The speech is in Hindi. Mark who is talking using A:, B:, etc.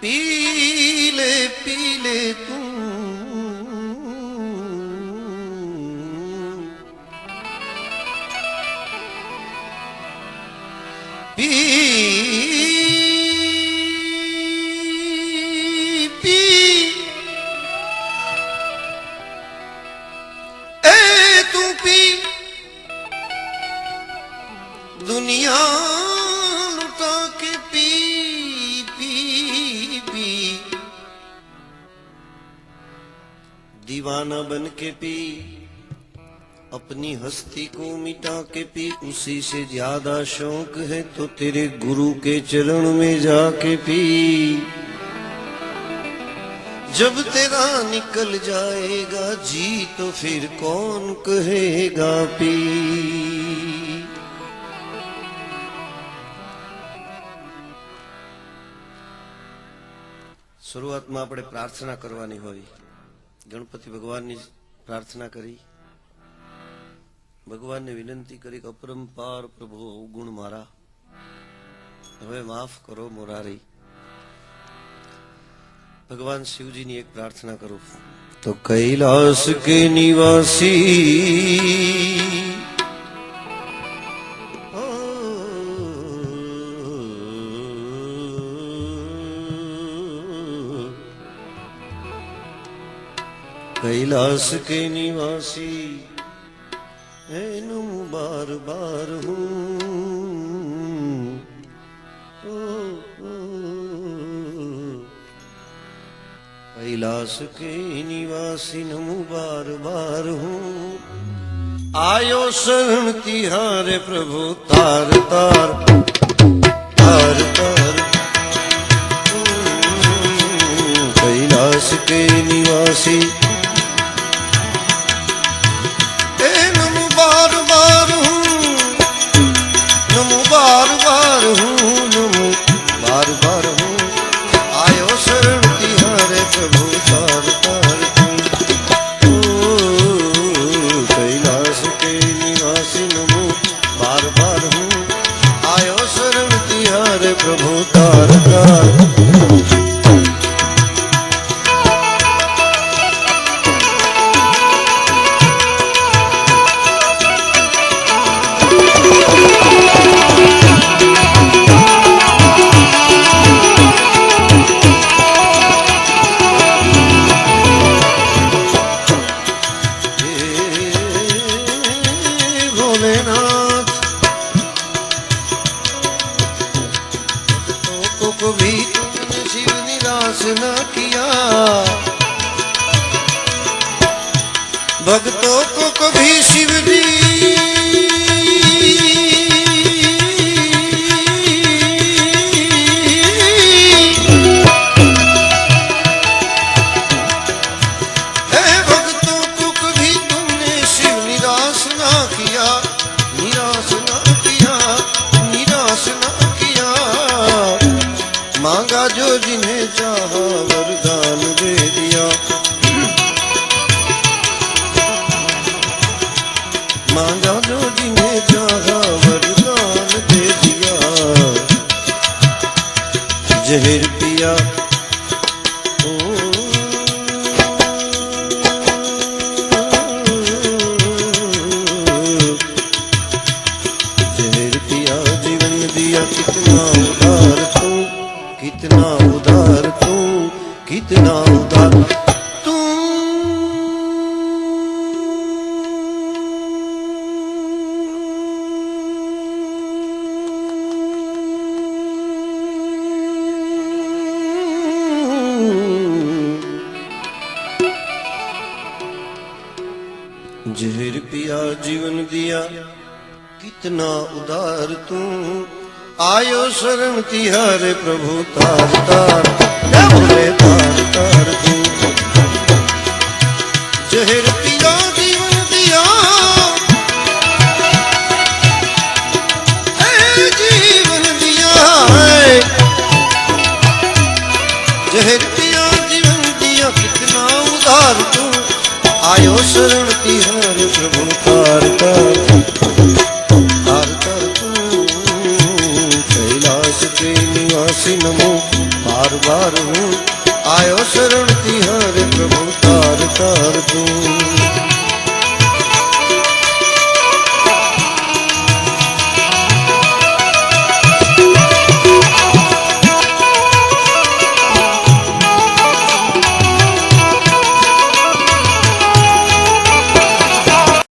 A: पी ले तू पी पी ए तू पी दुनिया लुटा के पी पी पी दीवाना बन के पी अपनी हस्ती को मिटा के पी उसी से ज्यादा शौक है तो तेरे गुरु के चरण में जाके पी जब तेरा निकल जाएगा जी तो फिर कौन कहेगा पी शुरुआत में આપણે प्रार्थना करवानी होय गणपति भगवान ની प्रार्थना करी भगवान ने विनंती करी कि अपरंपार प्रभु अवगुण मारा हवे माफ करो मोरारी भगवान शिव जी ने एक प्रार्थना करो तो कैलाश के निवासी कैलाश के निवासी नम बार बार हूँ कैलाश के निवासी नम बार बार हूँ आयो शरण तिहारे प्रभु तार तार तार तार कैलाश के निवासी प्रभु तार तार भक्तों को कभी शिव जी भक्तों को कभी तुमने शिव निराश ना किया निराश ना किया निराश ना किया मांगा जो जिन्हें चाहा वरदान दे दिया मांगा जो जिन्हें चाहा वरदान दे दिया जहर पिया जहर पिया जीवन दिया कितना उदार तू कितना उदार तू कितना उदार जहर पिया जीवन दिया कितना उदार तू आयो शरण तिहारे प्रभु तार तार बोले तार तार तू जहर पिया जीवन दिया जीवन दिया जहर पिया जीवन दिया कितना उदार तू आयो शरण तिहारे प्रभु तार तार तार तार तू कैलाश के निवासी नमो बार बार हूँ आयो शरण तिहारे प्रभु तार तार तू